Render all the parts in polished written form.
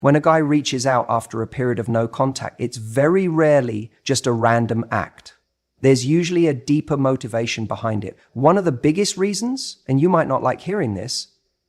When a guy reaches out after a period of no contact, it's very rarely just a random act. There's usually a deeper motivation behind it. One of the biggest reasons, and you might not like hearing this,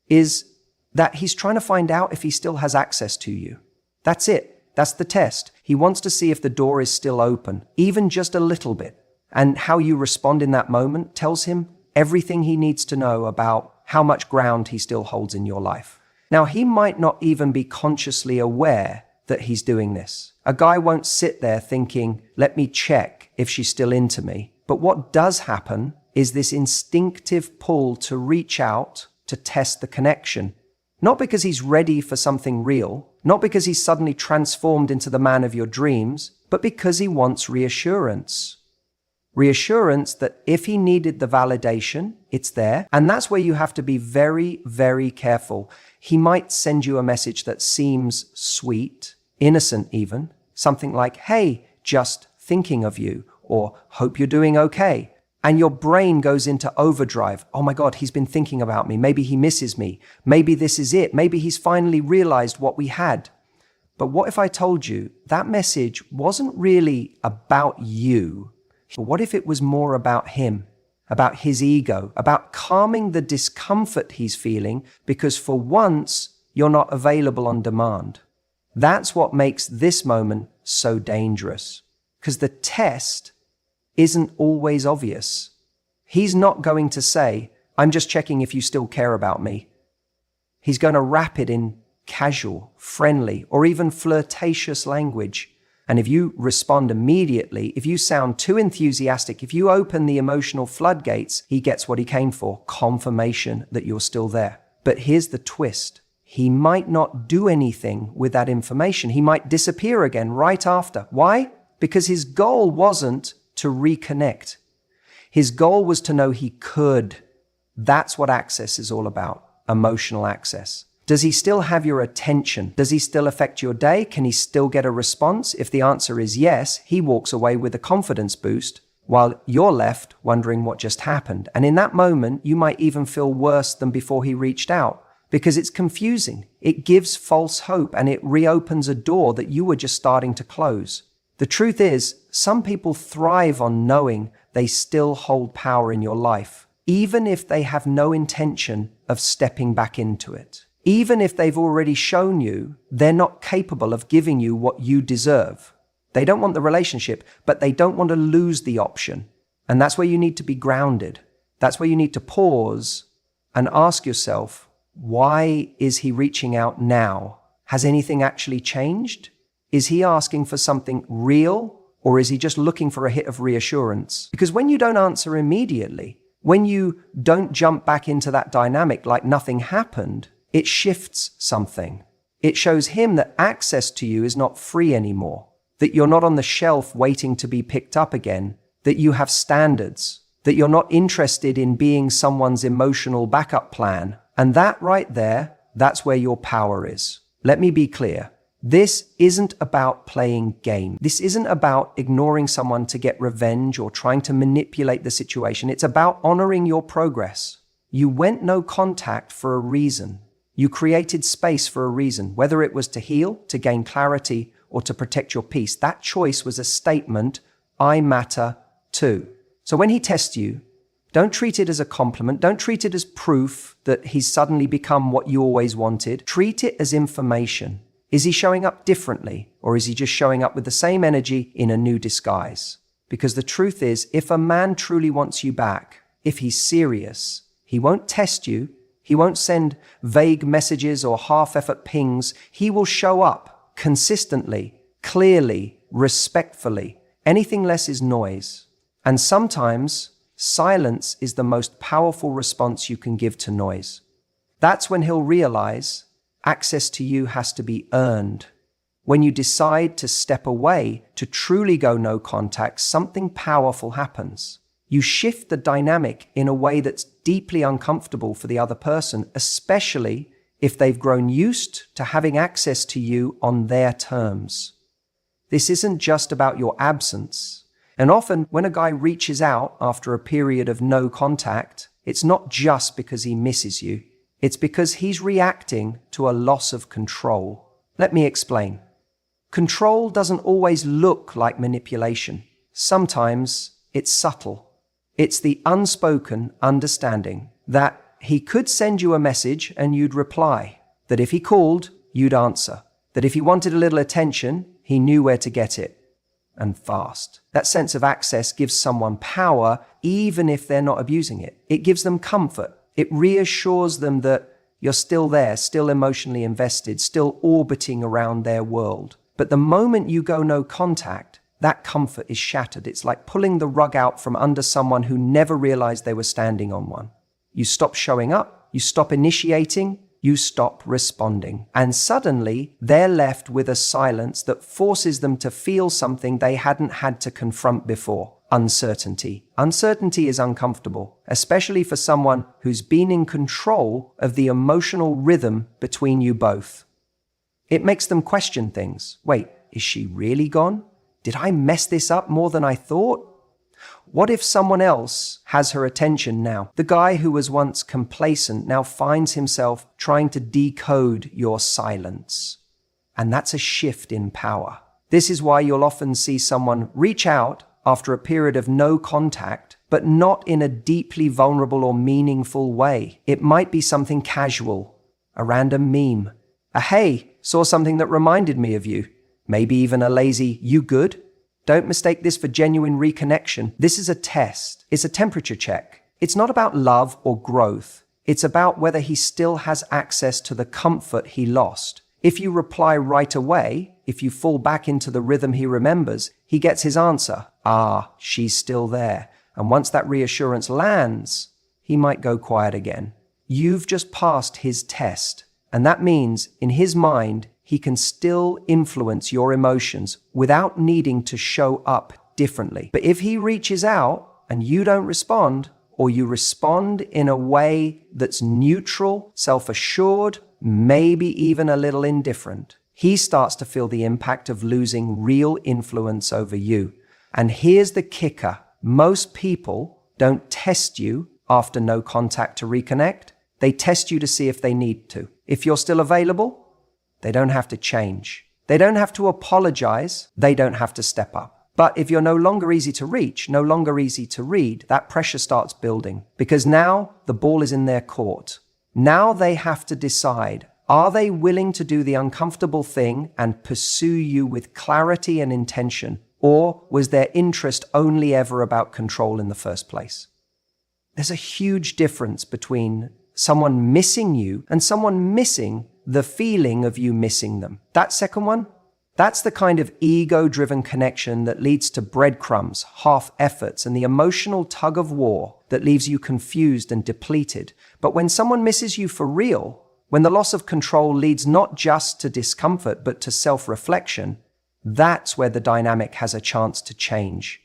is that he's trying to find out if he still has access to you. That's it. That's the test. He wants to see if the door is still open, even just a little bit. And how you respond in that moment tells him everything he needs to know about how much ground he still holds in your life. Now, he might not even be consciously aware that he's doing this. A guy won't sit there thinking, let me check if she's still into me. But what does happen is this instinctive pull to reach out to test the connection. Not because he's ready for something real, not because he's suddenly transformed into the man of your dreams, but because he wants reassurance. Reassurance that if he needed the validation, it's there. And that's where you have to be very, very careful. He might send you a message that seems sweet, innocent even, something like, hey, just thinking of you, or hope you're doing okay. And your brain goes into overdrive. Oh my God, he's been thinking about me. Maybe he misses me. Maybe this is it. Maybe he's finally realized what we had. But what if I told you that message wasn't really about you? But what if it was more about him, about his ego, about calming the discomfort he's feeling because for once you're not available on demand? That's what makes this moment so dangerous, because the test isn't always obvious. He's not going to say, I'm just checking if you still care about me. He's going to wrap it in casual, friendly, or even flirtatious language. And if you respond immediately, if you sound too enthusiastic, if you open the emotional floodgates, he gets what he came for, confirmation that you're still there. But here's the twist. He might not do anything with that information. He might disappear again right after. Why? Because his goal wasn't to reconnect. His goal was to know he could. That's what access is all about, emotional access. Does he still have your attention? Does he still affect your day? Can he still get a response? If the answer is yes, he walks away with a confidence boost while you're left wondering what just happened. And in that moment, you might even feel worse than before he reached out because it's confusing. It gives false hope and it reopens a door that you were just starting to close. The truth is, some people thrive on knowing they still hold power in your life, even if they have no intention of stepping back into it. Even if they've already shown you they're not capable of giving you what you deserve. They don't want the relationship, but they don't want to lose the option. And that's where you need to be grounded. That's where you need to pause and ask yourself, why is he reaching out now? Has anything actually changed? Is he asking for something real, or is he just looking for a hit of reassurance? Because when you don't answer immediately, when you don't jump back into that dynamic like nothing happened, it shifts something. It shows him that access to you is not free anymore, that you're not on the shelf waiting to be picked up again, that you have standards, that you're not interested in being someone's emotional backup plan. And that right there, that's where your power is. Let me be clear. This isn't about playing game. This isn't about ignoring someone to get revenge or trying to manipulate the situation. It's about honoring your progress. You went no contact for a reason. You created space for a reason, whether it was to heal, to gain clarity, or to protect your peace. That choice was a statement, I matter too. So when he tests you, don't treat it as a compliment. Don't treat it as proof that he's suddenly become what you always wanted. Treat it as information. Is he showing up differently, or is he just showing up with the same energy in a new disguise? Because the truth is, if a man truly wants you back, if he's serious, he won't test you. He won't send vague messages or half-effort pings. He will show up consistently, clearly, respectfully. Anything less is noise. And sometimes silence is the most powerful response you can give to noise. That's when he'll realize access to you has to be earned. When you decide to step away, to truly go no contact, something powerful happens. You shift the dynamic in a way that's deeply uncomfortable for the other person, especially if they've grown used to having access to you on their terms. This isn't just about your absence. And often when a guy reaches out after a period of no contact, it's not just because he misses you. It's because he's reacting to a loss of control. Let me explain. Control doesn't always look like manipulation. Sometimes it's subtle. It's the unspoken understanding that he could send you a message and you'd reply, that if he called, you'd answer, that if he wanted a little attention, he knew where to get it, and fast. That sense of access gives someone power even if they're not abusing it. It gives them comfort. It reassures them that you're still there, still emotionally invested, still orbiting around their world. But the moment you go no contact, that comfort is shattered. It's like pulling the rug out from under someone who never realized they were standing on one. You stop showing up, you stop initiating, you stop responding. And suddenly, they're left with a silence that forces them to feel something they hadn't had to confront before. Uncertainty. Uncertainty is uncomfortable, especially for someone who's been in control of the emotional rhythm between you both. It makes them question things. Wait, is she really gone? Did I mess this up more than I thought? What if someone else has her attention now? The guy who was once complacent now finds himself trying to decode your silence. And that's a shift in power. This is why you'll often see someone reach out after a period of no contact, but not in a deeply vulnerable or meaningful way. It might be something casual, a random meme, a hey, saw something that reminded me of you, maybe even a lazy, you good? Don't mistake this for genuine reconnection. This is a test. It's a temperature check. It's not about love or growth. It's about whether he still has access to the comfort he lost. If you reply right away, if you fall back into the rhythm he remembers, he gets his answer. Ah, she's still there. And once that reassurance lands, he might go quiet again. You've just passed his test. And that means, in his mind, he can still influence your emotions without needing to show up differently. But if he reaches out and you don't respond, or you respond in a way that's neutral, self-assured, maybe even a little indifferent, he starts to feel the impact of losing real influence over you. And here's the kicker. Most people don't test you after no contact to reconnect. They test you to see if they need to. If you're still available, they don't have to change. They don't have to apologize. They don't have to step up. But if you're no longer easy to reach, no longer easy to read, that pressure starts building because now the ball is in their court. Now they have to decide, are they willing to do the uncomfortable thing and pursue you with clarity and intention? Or was their interest only ever about control in the first place? There's a huge difference between someone missing you and someone missing the feeling of you missing them. That second one, that's the kind of ego-driven connection that leads to breadcrumbs, half-efforts, and the emotional tug-of-war that leaves you confused and depleted. But when someone misses you for real, when the loss of control leads not just to discomfort but to self-reflection, that's where the dynamic has a chance to change.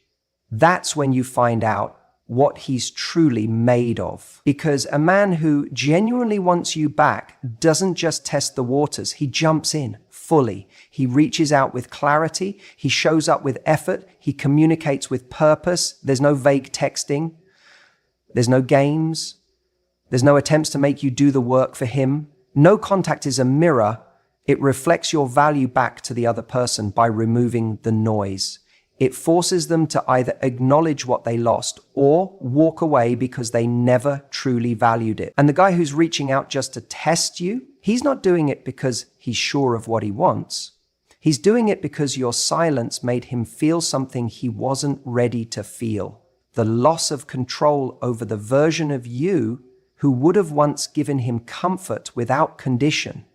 That's when you find out what he's truly made of. Because a man who genuinely wants you back doesn't just test the waters, he jumps in fully. He reaches out with clarity, he shows up with effort, he communicates with purpose. There's no vague texting, there's no games, there's no attempts to make you do the work for him. No contact is a mirror. It reflects your value back to the other person by removing the noise. It forces them to either acknowledge what they lost or walk away because they never truly valued it. And the guy who's reaching out just to test you, he's not doing it because he's sure of what he wants. He's doing it because your silence made him feel something he wasn't ready to feel. The loss of control over the version of you who would have once given him comfort without condition.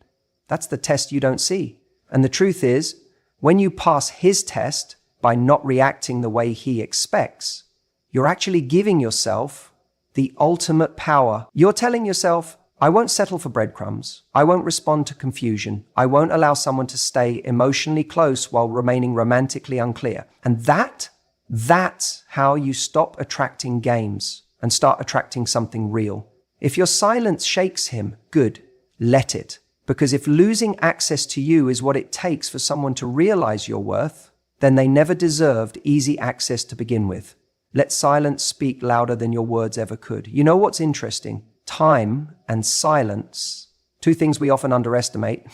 That's the test you don't see. And the truth is, when you pass his test, by not reacting the way he expects, you're actually giving yourself the ultimate power. You're telling yourself, I won't settle for breadcrumbs. I won't respond to confusion. I won't allow someone to stay emotionally close while remaining romantically unclear. And that's how you stop attracting games and start attracting something real. If your silence shakes him, good, let it. Because if losing access to you is what it takes for someone to realize your worth, then they never deserved easy access to begin with. Let silence speak louder than your words ever could. You know what's interesting? Time and silence, two things we often underestimate.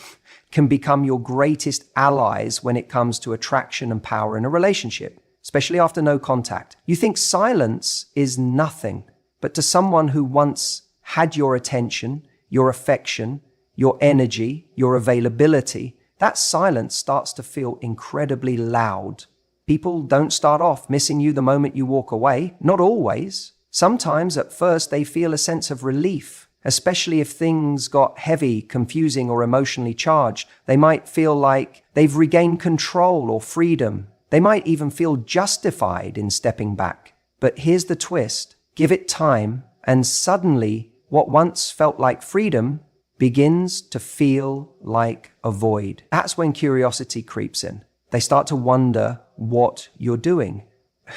can become your greatest allies when it comes to attraction and power in a relationship, especially after no contact. You think silence is nothing, but to someone who once had your attention, your affection, your energy, your availability, that silence starts to feel incredibly loud. People don't start off missing you the moment you walk away, not always. Sometimes at first they feel a sense of relief, especially if things got heavy, confusing, or emotionally charged. They might feel like they've regained control or freedom. They might even feel justified in stepping back. But here's the twist. Give it time, and suddenly what once felt like freedom begins to feel like a void. That's when curiosity creeps in. They start to wonder what you're doing,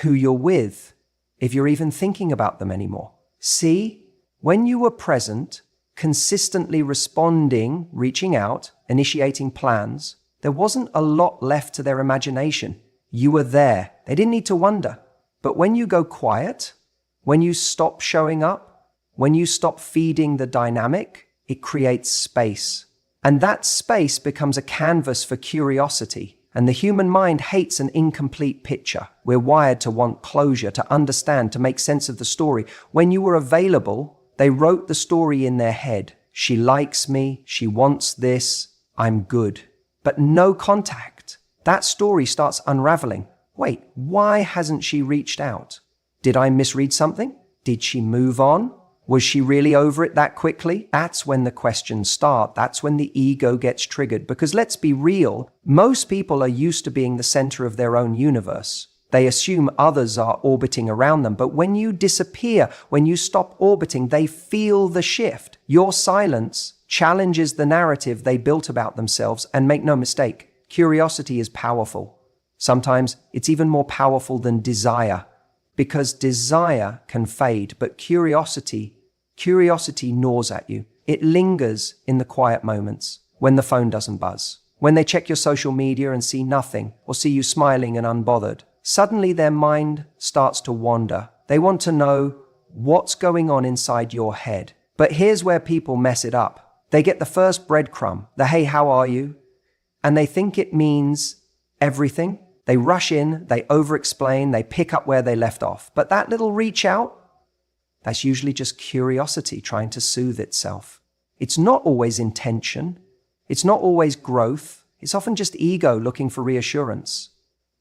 who you're with, if you're even thinking about them anymore. See, when you were present, consistently responding, reaching out, initiating plans, there wasn't a lot left to their imagination. You were there. They didn't need to wonder. But when you go quiet, when you stop showing up, when you stop feeding the dynamic, it creates space. And that space becomes a canvas for curiosity. And the human mind hates an incomplete picture. We're wired to want closure, to understand, to make sense of the story. When you were available, they wrote the story in their head. She likes me, she wants this, I'm good. But no contact. That story starts unraveling. Wait, why hasn't she reached out? Did I misread something? Did she move on? Was she really over it that quickly? That's when the questions start. That's when the ego gets triggered. Because let's be real, most people are used to being the center of their own universe. They assume others are orbiting around them. But when you disappear, when you stop orbiting, they feel the shift. Your silence challenges the narrative they built about themselves. And make no mistake, curiosity is powerful. Sometimes it's even more powerful than desire. Because desire can fade, but curiosity gnaws at you. It lingers in the quiet moments, when the phone doesn't buzz, when they check your social media and see nothing, or see you smiling and unbothered. Suddenly their mind starts to wander. They want to know what's going on inside your head. But here's where people mess it up. They get the first breadcrumb, the "Hey, how are you?" and they think it means everything. They rush in, they over-explain, they pick up where they left off. But that little reach out, that's usually just curiosity trying to soothe itself. It's not always intention. It's not always growth. It's often just ego looking for reassurance.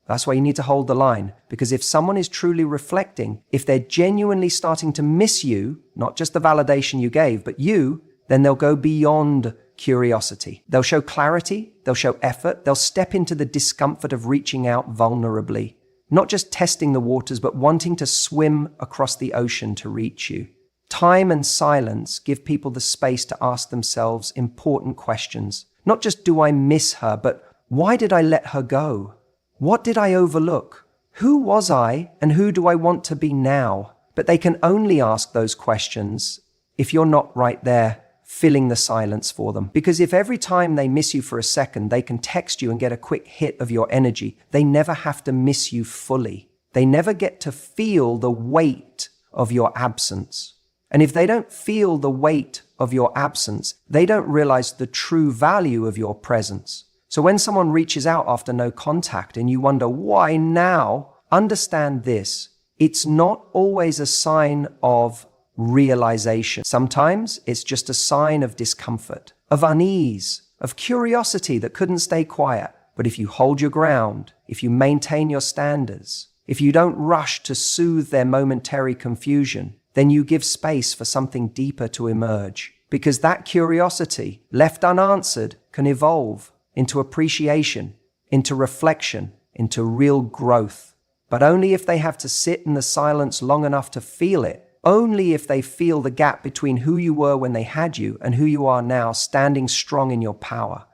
That's why you need to hold the line. Because if someone is truly reflecting, if they're genuinely starting to miss you, not just the validation you gave, but you, then they'll go beyond curiosity. They'll show clarity, they'll show effort, they'll step into the discomfort of reaching out vulnerably, not just testing the waters, but wanting to swim across the ocean to reach you. Time and silence give people the space to ask themselves important questions. Not just, do I miss her, but why did I let her go? What did I overlook? Who was I and who do I want to be now? But they can only ask those questions if you're not right there filling the silence for them. Because if every time they miss you for a second, they can text you and get a quick hit of your energy, they never have to miss you fully. They never get to feel the weight of your absence. And if they don't feel the weight of your absence, they don't realize the true value of your presence. So when someone reaches out after no contact and you wonder why now, understand this. It's not always a sign of realization. Sometimes it's just a sign of discomfort, of unease, of curiosity that couldn't stay quiet. But if you hold your ground, if you maintain your standards, if you don't rush to soothe their momentary confusion, then you give space for something deeper to emerge. Because that curiosity, left unanswered, can evolve into appreciation, into reflection, into real growth. But only if they have to sit in the silence long enough to feel it. Only if they feel the gap between who you were when they had you and who you are now, standing strong in your power.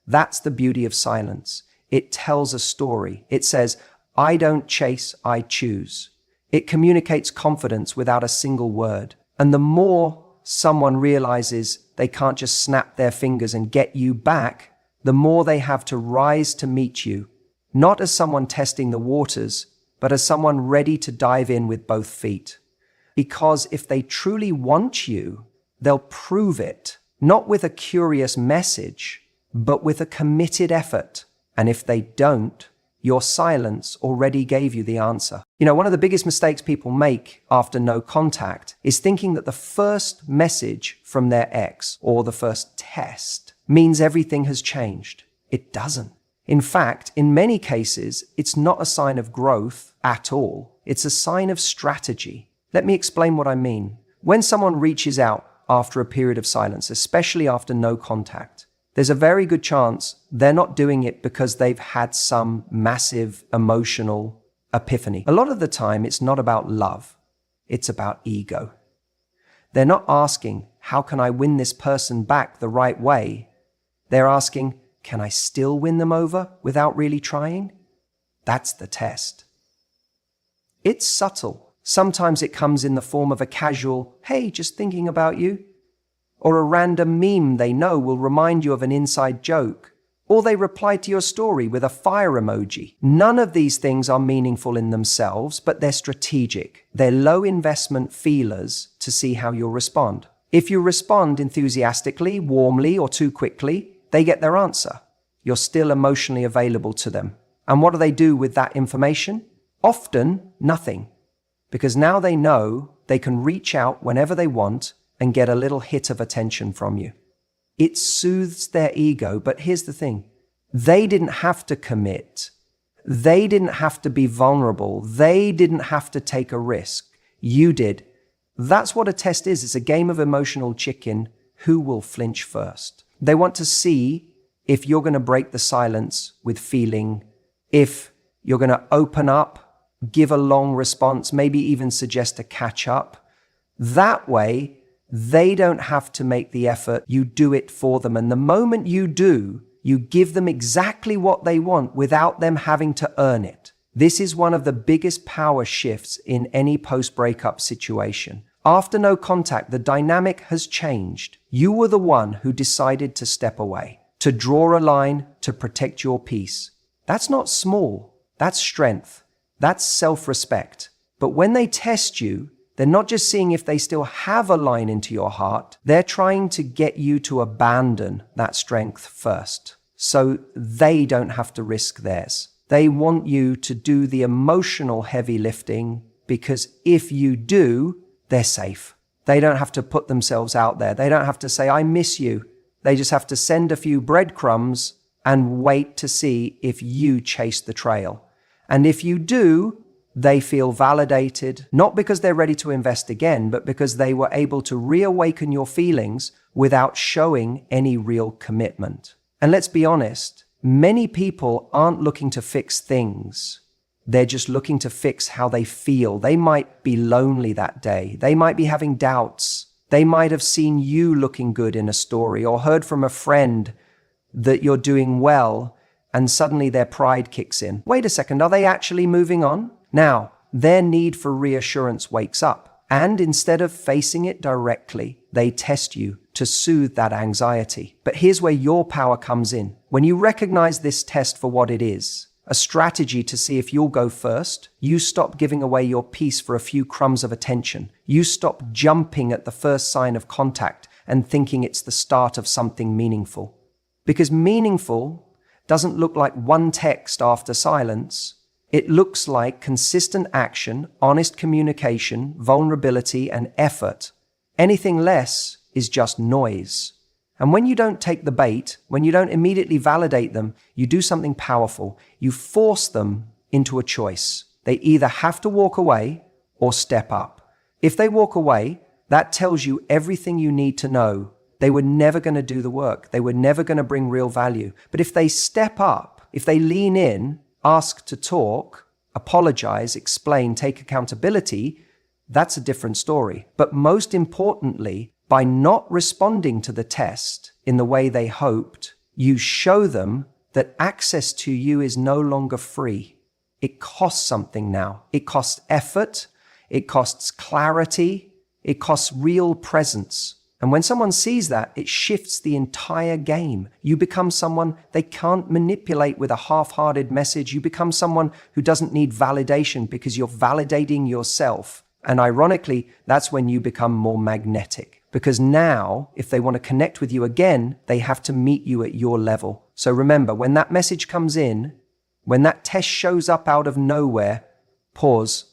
That's the beauty of silence. It tells a story. It says, I don't chase, I choose. It communicates confidence without a single word. And the more someone realizes they can't just snap their fingers and get you back, the more they have to rise to meet you, not as someone testing the waters, but as someone ready to dive in with both feet. Because if they truly want you, they'll prove it, not with a curious message, but with a committed effort. And if they don't, your silence already gave you the answer. One of the biggest mistakes people make after no contact is thinking that the first message from their ex or the first test means everything has changed. It doesn't. In fact, in many cases, it's not a sign of growth at all. It's a sign of strategy. Let me explain what I mean. When someone reaches out after a period of silence, especially after no contact, there's a very good chance they're not doing it because they've had some massive emotional epiphany. A lot of the time, it's not about love. It's about ego. They're not asking, how can I win this person back the right way? They're asking, can I still win them over without really trying? That's the test. It's subtle. Sometimes it comes in the form of a casual, hey, just thinking about you. Or a random meme they know will remind you of an inside joke. Or they reply to your story with a fire emoji. None of these things are meaningful in themselves, but they're strategic. They're low investment feelers to see how you'll respond. If you respond enthusiastically, warmly, or too quickly, they get their answer. You're still emotionally available to them. And what do they do with that information? Often, nothing. Because now they know they can reach out whenever they want and get a little hit of attention from you. It soothes their ego, but here's the thing. They didn't have to commit. They didn't have to be vulnerable. They didn't have to take a risk. You did. That's what a test is. It's a game of emotional chicken. Who will flinch first? They want to see if you're going to break the silence with feeling, if you're going to open up, give a long response, maybe even suggest a catch up. That way, they don't have to make the effort. You do it for them. And the moment you do, you give them exactly what they want without them having to earn it. This is one of the biggest power shifts in any post-breakup situation. After no contact, the dynamic has changed. You were the one who decided to step away, to draw a line, to protect your peace. That's not small. That's strength. That's self-respect. But when they test you, they're not just seeing if they still have a line into your heart. They're trying to get you to abandon that strength first, so they don't have to risk theirs. They want you to do the emotional heavy lifting, because if you do, they're safe. They don't have to put themselves out there. They don't have to say, I miss you. They just have to send a few breadcrumbs and wait to see if you chase the trail. And if you do, they feel validated, not because they're ready to invest again, but because they were able to reawaken your feelings without showing any real commitment. And let's be honest, many people aren't looking to fix things. They're just looking to fix how they feel. They might be lonely that day. They might be having doubts. They might have seen you looking good in a story or heard from a friend that you're doing well, and suddenly their pride kicks in. Wait a second, are they actually moving on? Now, their need for reassurance wakes up, and instead of facing it directly, they test you to soothe that anxiety. But here's where your power comes in. When you recognize this test for what it is, a strategy to see if you'll go first, you stop giving away your peace for a few crumbs of attention. You stop jumping at the first sign of contact and thinking it's the start of something meaningful. Because meaningful doesn't look like one text after silence. It looks like consistent action, honest communication, vulnerability, and effort. Anything less is just noise. And when you don't take the bait, when you don't immediately validate them, you do something powerful. You force them into a choice. They either have to walk away or step up. If they walk away, that tells you everything you need to know. They were never going to do the work. They were never going to bring real value. But if they step up, if they lean in, ask to talk, apologize, explain, take accountability, that's a different story. But most importantly, by not responding to the test in the way they hoped, you show them that access to you is no longer free. It costs something now. It costs effort. It costs clarity. It costs real presence. And when someone sees that, it shifts the entire game. You become someone they can't manipulate with a half-hearted message. You become someone who doesn't need validation because you're validating yourself. And ironically, that's when you become more magnetic. Because now, if they want to connect with you again, they have to meet you at your level. So remember, when that message comes in, when that test shows up out of nowhere, pause.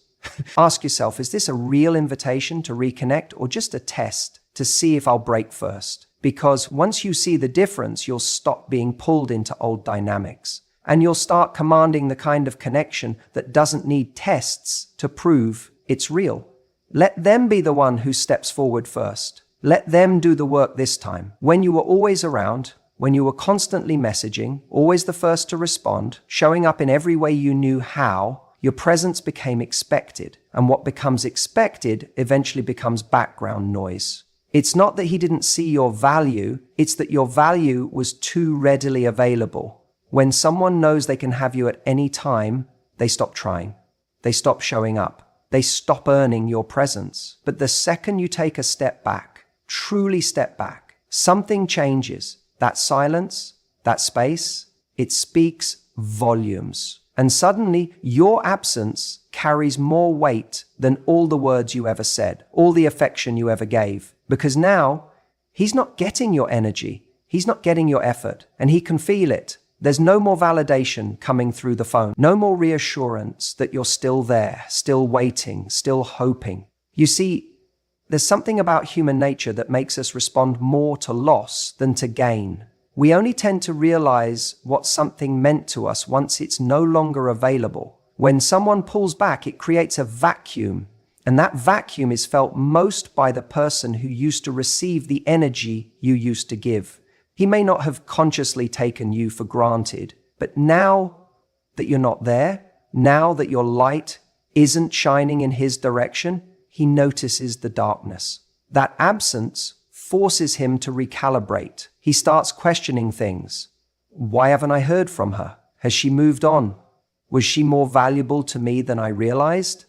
Ask yourself, is this a real invitation to reconnect or just a test to see if I'll break first? Because once you see the difference, you'll stop being pulled into old dynamics. And you'll start commanding the kind of connection that doesn't need tests to prove it's real. Let them be the one who steps forward first. Let them do the work this time. When you were always around, when you were constantly messaging, always the first to respond, showing up in every way you knew how, your presence became expected. And what becomes expected eventually becomes background noise. It's not that he didn't see your value, it's that your value was too readily available. When someone knows they can have you at any time, they stop trying. They stop showing up. They stop earning your presence. But the second you take a step back, truly step back, something changes. That silence, that space, it speaks volumes. And suddenly, your absence carries more weight than all the words you ever said, all the affection you ever gave. Because now, he's not getting your energy. He's not getting your effort. And he can feel it. There's no more validation coming through the phone. No more reassurance that you're still there, still waiting, still hoping. You see, there's something about human nature that makes us respond more to loss than to gain. We only tend to realize what something meant to us once it's no longer available. When someone pulls back, it creates a vacuum, and that vacuum is felt most by the person who used to receive the energy you used to give. He may not have consciously taken you for granted, but now that you're not there, now that your light isn't shining in his direction, he notices the darkness. That absence forces him to recalibrate. He starts questioning things. Why haven't I heard from her? Has she moved on? Was she more valuable to me than I realized?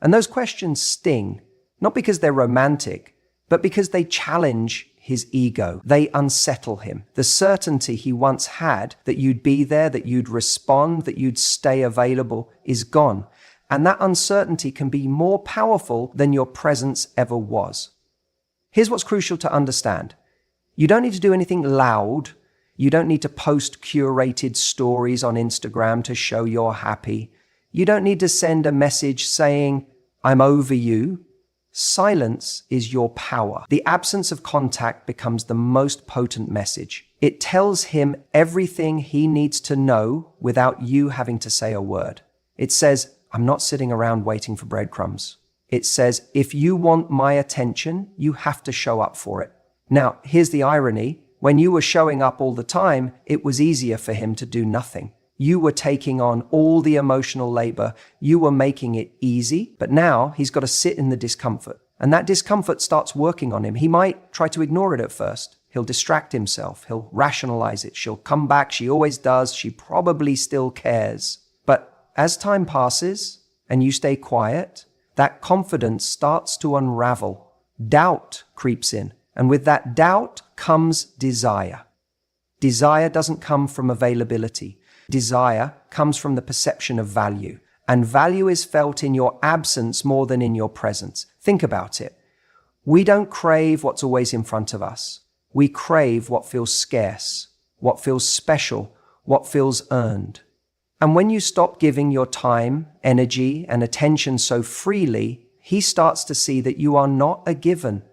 And those questions sting, not because they're romantic, but because they challenge his ego. They unsettle him. The certainty he once had that you'd be there, that you'd respond, that you'd stay available is gone. And that uncertainty can be more powerful than your presence ever was. Here's what's crucial to understand. You don't need to do anything loud. You don't need to post curated stories on Instagram to show you're happy. You don't need to send a message saying, "I'm over you." Silence is your power. The absence of contact becomes the most potent message. It tells him everything he needs to know without you having to say a word. It says, "I'm not sitting around waiting for breadcrumbs." It says, "If you want my attention, you have to show up for it." Now, here's the irony. When you were showing up all the time, it was easier for him to do nothing. You were taking on all the emotional labor. You were making it easy, but now he's got to sit in the discomfort. And that discomfort starts working on him. He might try to ignore it at first. He'll distract himself. He'll rationalize it. She'll come back. She always does. She probably still cares. But as time passes and you stay quiet, that confidence starts to unravel. Doubt creeps in. And with that doubt comes desire. Desire doesn't come from availability. Desire comes from the perception of value. And value is felt in your absence more than in your presence. Think about it. We don't crave what's always in front of us. We crave what feels scarce, what feels special, what feels earned. And when you stop giving your time, energy, and attention so freely, he starts to see that you are not a given,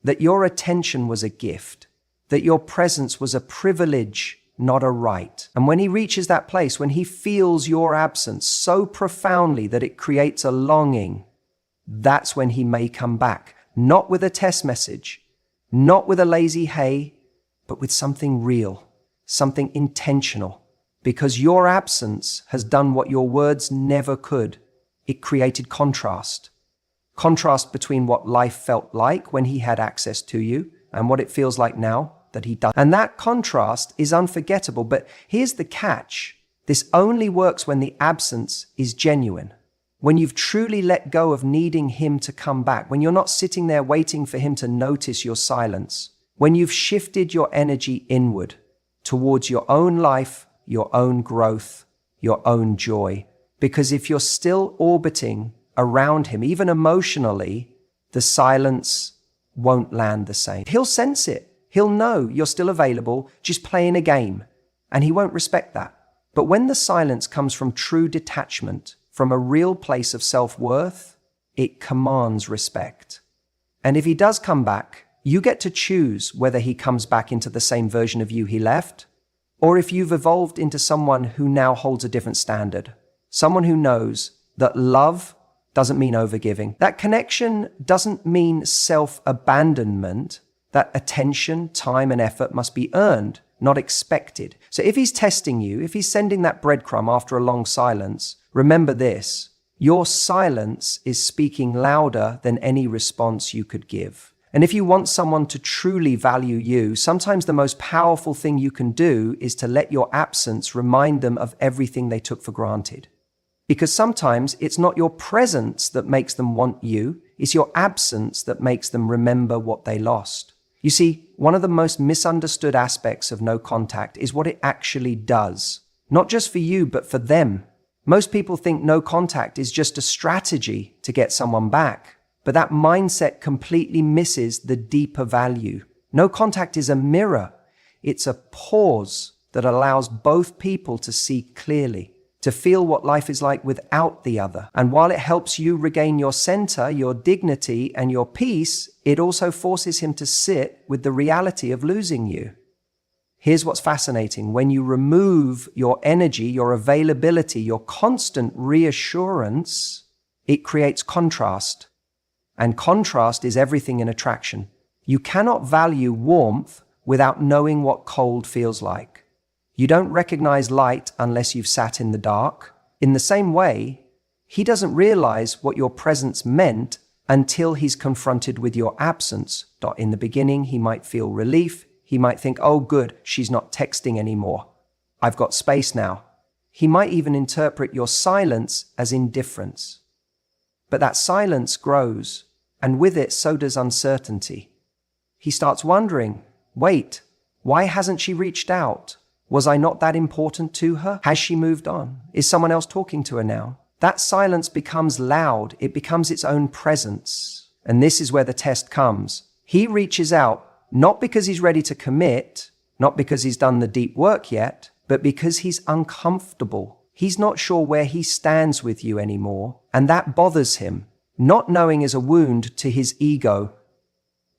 that your attention was a gift, that your presence was a privilege, not a right. And when he reaches that place, when he feels your absence so profoundly that it creates a longing, that's when he may come back, not with a test message, not with a lazy hey, but with something real, something intentional. Because your absence has done what your words never could. It created contrast. Contrast between what life felt like when he had access to you and what it feels like now that he does. And that contrast is unforgettable. But here's the catch. This only works when the absence is genuine. When you've truly let go of needing him to come back. When you're not sitting there waiting for him to notice your silence. When you've shifted your energy inward towards your own life, your own growth, your own joy. Because if you're still orbiting around him, even emotionally, the silence won't land the same. He'll sense it. He'll know you're still available, just playing a game, and he won't respect that. But when the silence comes from true detachment, from a real place of self-worth, it commands respect. And if he does come back, you get to choose whether he comes back into the same version of you he left, or if you've evolved into someone who now holds a different standard, someone who knows that love doesn't mean overgiving. That connection doesn't mean self-abandonment, that attention, time, and effort must be earned, not expected. So if he's testing you, if he's sending that breadcrumb after a long silence, remember this: your silence is speaking louder than any response you could give. And if you want someone to truly value you, sometimes the most powerful thing you can do is to let your absence remind them of everything they took for granted. Because sometimes it's not your presence that makes them want you, it's your absence that makes them remember what they lost. You see, one of the most misunderstood aspects of no contact is what it actually does. Not just for you, but for them. Most people think no contact is just a strategy to get someone back. But that mindset completely misses the deeper value. No contact is a mirror. It's a pause that allows both people to see clearly, to feel what life is like without the other. And while it helps you regain your center, your dignity, and your peace, it also forces him to sit with the reality of losing you. Here's what's fascinating. When you remove your energy, your availability, your constant reassurance, it creates contrast. And contrast is everything in attraction. You cannot value warmth without knowing what cold feels like. You don't recognize light unless you've sat in the dark. In the same way, he doesn't realize what your presence meant until he's confronted with your absence. In the beginning, he might feel relief. He might think, oh good, she's not texting anymore. I've got space now. He might even interpret your silence as indifference. But that silence grows, and with it, so does uncertainty. He starts wondering, wait, why hasn't she reached out? Was I not that important to her? Has she moved on? Is someone else talking to her now? That silence becomes loud. It becomes its own presence. And this is where the test comes. He reaches out, not because he's ready to commit, not because he's done the deep work yet, but because he's uncomfortable. He's not sure where he stands with you anymore, and that bothers him. Not knowing is a wound to his ego.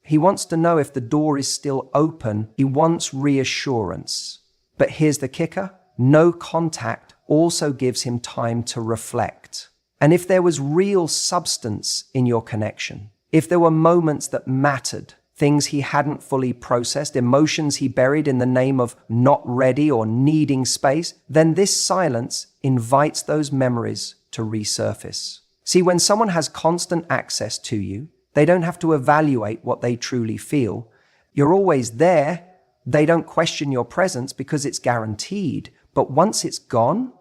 He wants to know if the door is still open. He wants reassurance. But here's the kicker. No contact also gives him time to reflect. And if there was real substance in your connection, if there were moments that mattered, things he hadn't fully processed, emotions he buried in the name of not ready or needing space, then this silence invites those memories to resurface. See, when someone has constant access to you, they don't have to evaluate what they truly feel. You're always there. They don't question your presence because it's guaranteed. But once it's gone,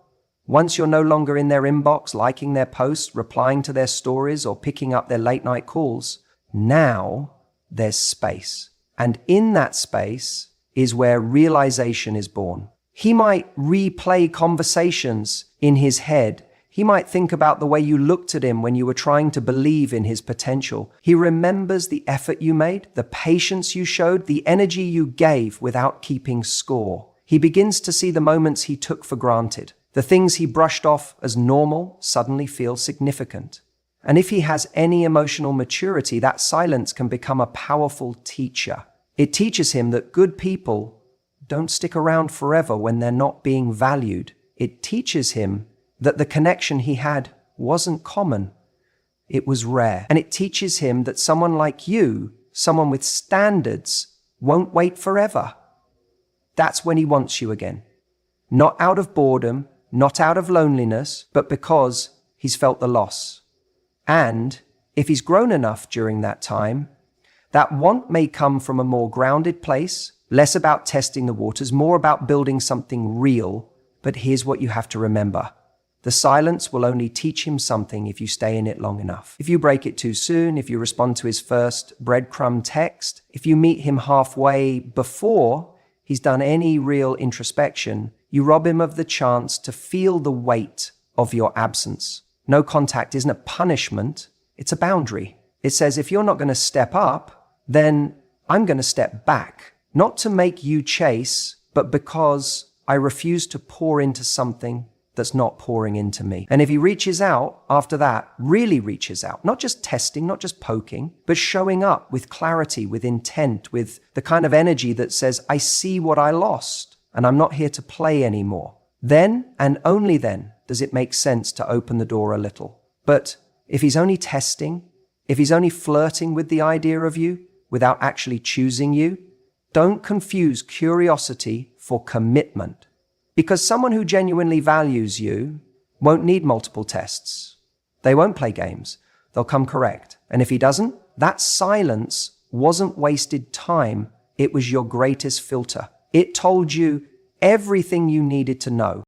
once you're no longer in their inbox, liking their posts, replying to their stories, or picking up their late night calls, now there's space. And in that space is where realization is born. He might replay conversations in his head. He might think about the way you looked at him when you were trying to believe in his potential. He remembers the effort you made, the patience you showed, the energy you gave without keeping score. He begins to see the moments he took for granted. The things he brushed off as normal suddenly feel significant. And if he has any emotional maturity, that silence can become a powerful teacher. It teaches him that good people don't stick around forever when they're not being valued. It teaches him that the connection he had wasn't common. It was rare. And it teaches him that someone like you, someone with standards, won't wait forever. That's when he wants you again. Not out of boredom, not out of loneliness, but because he's felt the loss. And if he's grown enough during that time, that want may come from a more grounded place, less about testing the waters, more about building something real. But here's what you have to remember. The silence will only teach him something if you stay in it long enough. If you break it too soon, if you respond to his first breadcrumb text, if you meet him halfway before he's done any real introspection, you rob him of the chance to feel the weight of your absence. No contact isn't a punishment, it's a boundary. It says if you're not going to step up, then I'm going to step back, not to make you chase, but because I refuse to pour into something that's not pouring into me. And if he reaches out after that, really reaches out, not just testing, not just poking, but showing up with clarity, with intent, with the kind of energy that says, I see what I lost and I'm not here to play anymore. Then, and only then, does it make sense to open the door a little. But if he's only testing, if he's only flirting with the idea of you without actually choosing you, don't confuse curiosity for commitment. Because someone who genuinely values you won't need multiple tests. They won't play games. They'll come correct. And if he doesn't, that silence wasn't wasted time. It was your greatest filter. It told you everything you needed to know.